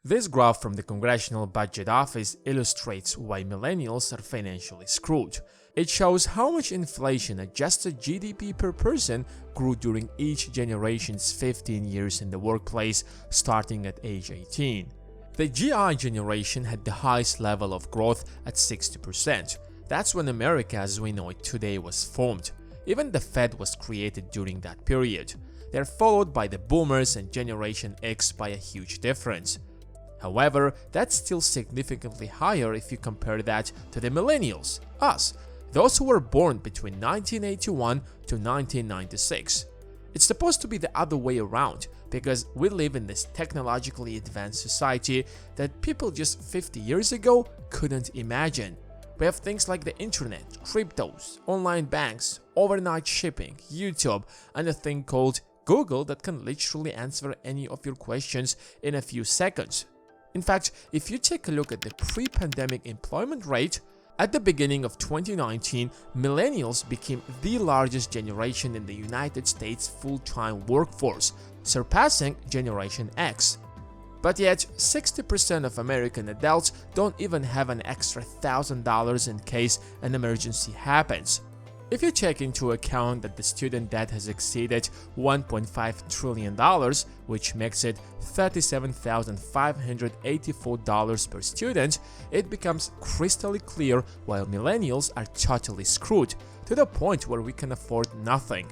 This graph from the Congressional Budget Office illustrates why millennials are financially screwed. It shows how much inflation-adjusted GDP per person grew during each generation's 15 years in the workplace, starting at age 18. The GI generation had the highest level of growth at 60%. That's when America as we know it today was formed. Even the Fed was created during that period. They're followed by the Boomers and Generation X by a huge difference. However, that's still significantly higher if you compare that to the Millennials, us, those who were born between 1981 to 1996. It's supposed to be the other way around because we live in this technologically advanced society that people just 50 years ago couldn't imagine. We have things like the internet, cryptos, online banks, overnight shipping, YouTube, and a thing called Google that can literally answer any of your questions in a few seconds. In fact, if you take a look at the pre-pandemic employment rate, at the beginning of 2019, millennials became the largest generation in the United States full-time workforce, surpassing Generation X. But yet, 60% of American adults don't even have an extra $1,000 in case an emergency happens. If you take into account that the student debt has exceeded $1.5 trillion, which makes it $37,584 per student, it becomes crystal clear why millennials are totally screwed, to the point where we can afford nothing.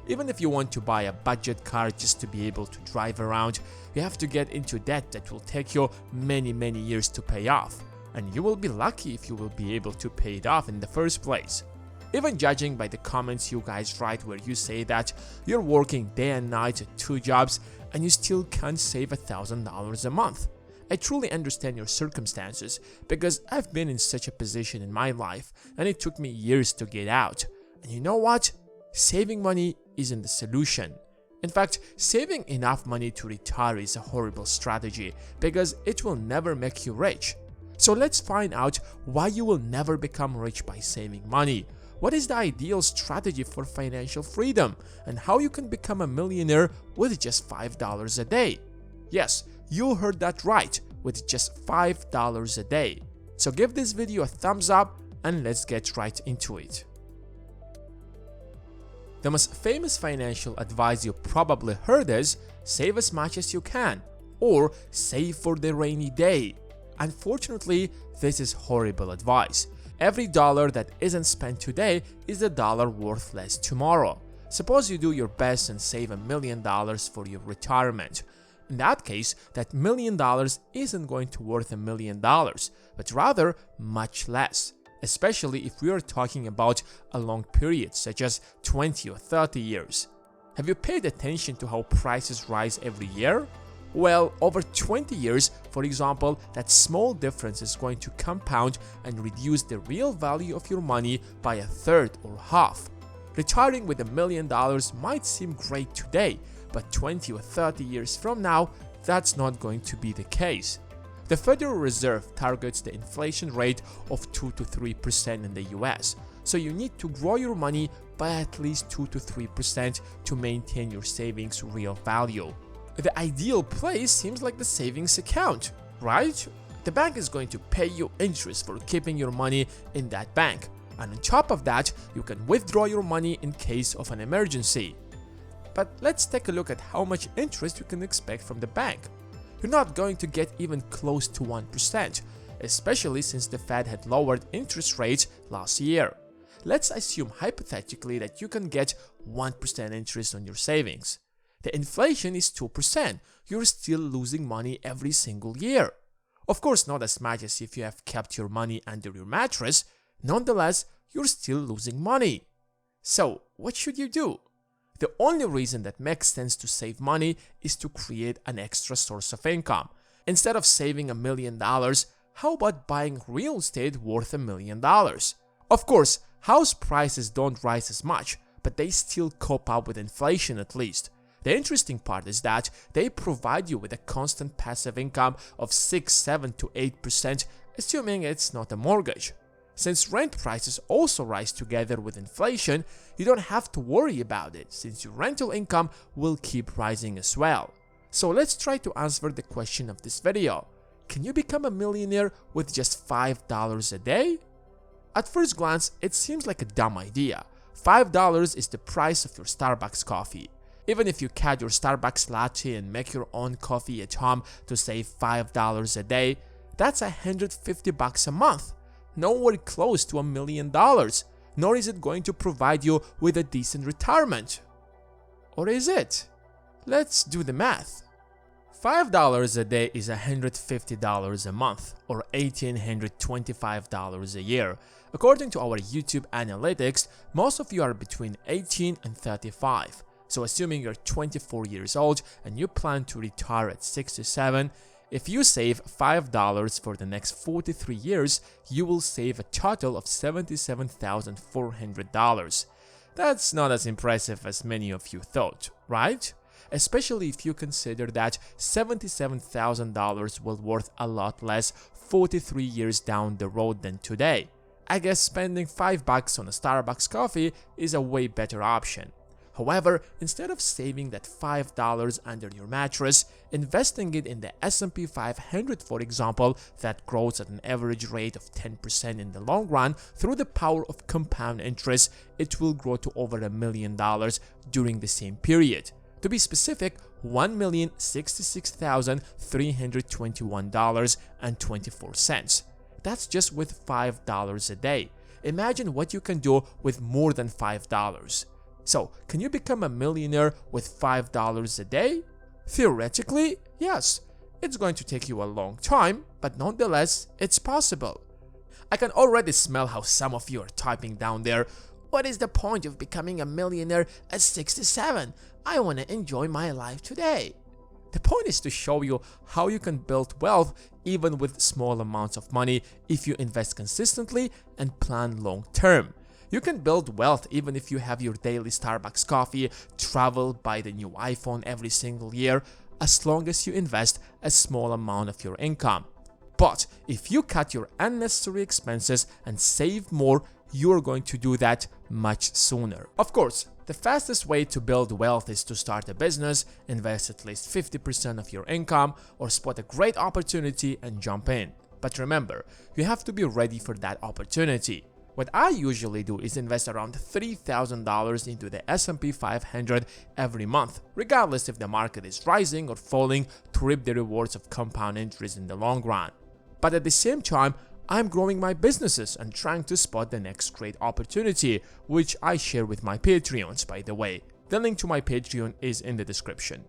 Even if you want to buy a budget car just to be able to drive around, you have to get into debt that will take you many years to pay off. And you will be lucky if you will be able to pay it off in the first place. Even judging by the comments you guys write where you say that you're working day and night at 2 jobs and you still can't save $1,000 a month. I truly understand your circumstances because I've been in such a position in my life and it took me years to get out. And you know what? Saving money isn't the solution. In fact, saving enough money to retire is a horrible strategy because it will never make you rich. So let's find out why you will never become rich by saving money. What is the ideal strategy for financial freedom and how you can become a millionaire with just $5 a day? Yes, you heard that right, with just $5 a day. So give this video a thumbs up and let's get right into it. The most famous financial advice you probably heard is save as much as you can or save for the rainy day. Unfortunately, this is horrible advice. Every dollar that isn't spent today is a dollar worth less tomorrow. Suppose you do your best and save $1 million for your retirement. In that case, that $1 million isn't going to worth $1 million, but rather much less, especially if we are talking about a long period such as 20 or 30 years. Have you paid attention to how prices rise every year? Well, over 20 years, for example, that small difference is going to compound and reduce the real value of your money by a third or half. Retiring with $1 million might seem great today, but 20 or 30 years from now, that's not going to be the case. The Federal Reserve targets the inflation rate of 2 to 3% in the US, so you need to grow your money by at least 2 to 3% to maintain your savings' real value. The ideal place seems like the savings account, right? The bank is going to pay you interest for keeping your money in that bank, and on top of that, you can withdraw your money in case of an emergency. But let's take a look at how much interest you can expect from the bank. You're not going to get even close to 1%, especially since the Fed had lowered interest rates last year. Let's assume hypothetically that you can get 1% interest on your savings. The inflation is 2%, you're still losing money every single year. Of course, not as much as if you have kept your money under your mattress, nonetheless, you're still losing money. So, what should you do? The only reason that makes sense to save money is to create an extra source of income. Instead of saving $1 million, how about buying real estate worth $1 million? Of course, house prices don't rise as much, but they still cope up with inflation at least. The interesting part is that they provide you with a constant passive income of 6, 7 to 8%, assuming it's not a mortgage. Since rent prices also rise together with inflation, you don't have to worry about it since your rental income will keep rising as well. So let's try to answer the question of this video. can you become a millionaire with just $5 a day? At first glance, it seems like a dumb idea. $5 is the price of your Starbucks coffee. Even if you cut your Starbucks latte and make your own coffee at home to save $5 a day, that's $150 a month. Nowhere close to $1 million, nor is it going to provide you with a decent retirement. Or is it? Let's do the math. $5 a day is $150 a month, or $1,825 a year. According to our YouTube analytics, most of you are between 18 and 35. So assuming you're 24 years old and you plan to retire at 67, if you save $5 for the next 43 years, you will save a total of $77,400. That's not as impressive as many of you thought, right? Especially if you consider that $77,000 will worth a lot less 43 years down the road than today. I guess spending $5 on a Starbucks coffee is a way better option. However, instead of saving that $5 under your mattress, investing it in the S&P 500, for example, that grows at an average rate of 10% in the long run, through the power of compound interest, it will grow to over $1 million during the same period. To be specific, $1,066,321.24. That's just with $5 a day. Imagine what you can do with more than $5. So, can you become a millionaire with $5 a day? Theoretically, yes. It's going to take you a long time, but nonetheless, it's possible. I can already smell how some of you are typing down there, "What is the point of becoming a millionaire at 67? I want to enjoy my life today." The point is to show you how you can build wealth even with small amounts of money if you invest consistently and plan long term. You can build wealth even if you have your daily Starbucks coffee, travel, buy the new iPhone every single year, as long as you invest a small amount of your income. But if you cut your unnecessary expenses and save more, you're going to do that much sooner. Of course, the fastest way to build wealth is to start a business, invest at least 50% of your income, or spot a great opportunity and jump in. But remember, you have to be ready for that opportunity. What I usually do is invest around $3,000 into the S&P 500 every month, regardless if the market is rising or falling, to reap the rewards of compound interest in the long run. But at the same time, I'm growing my businesses and trying to spot the next great opportunity, which I share with my Patreons, by the way. The link to my Patreon is in the description.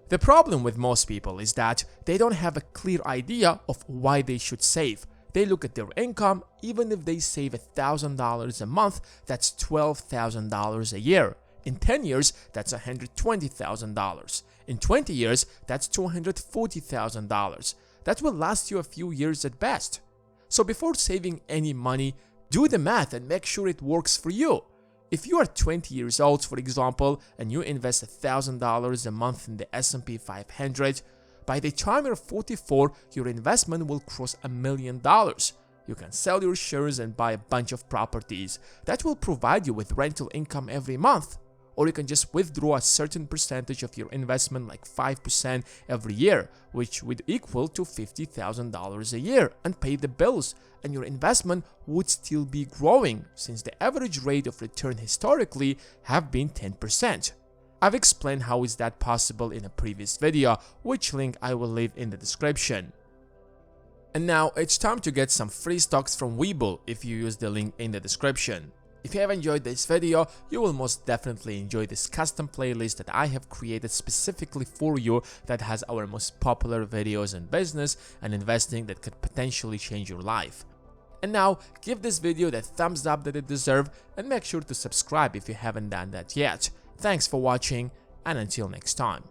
The problem with most people is that they don't have a clear idea of why they should save. They look at their income. Even if they save $1,000 a month, that's $12,000 a year. In 10 years, that's $120,000. In 20 years, that's $240,000. That will last you a few years at best. So before saving any money, do the math and make sure it works for you. If you are 20 years old, for example, and you invest $1,000 a month in the S&P 500, by the time you're 44, your investment will cross $1 million. You can sell your shares and buy a bunch of properties. That will provide you with rental income every month. Or you can just withdraw a certain percentage of your investment, like 5% every year, which would equal to $50,000 a year, and pay the bills, and your investment would still be growing, since the average rate of return historically have been 10%. I've explained how is that possible in a previous video, which link I will leave in the description. And now it's time to get some free stocks from Webull if you use the link in the description. If you have enjoyed this video, you will most definitely enjoy this custom playlist that I have created specifically for you, that has our most popular videos in business and investing that could potentially change your life. And now, give this video the thumbs up that it deserves, and make sure to subscribe if you haven't done that yet. Thanks for watching, and until next time.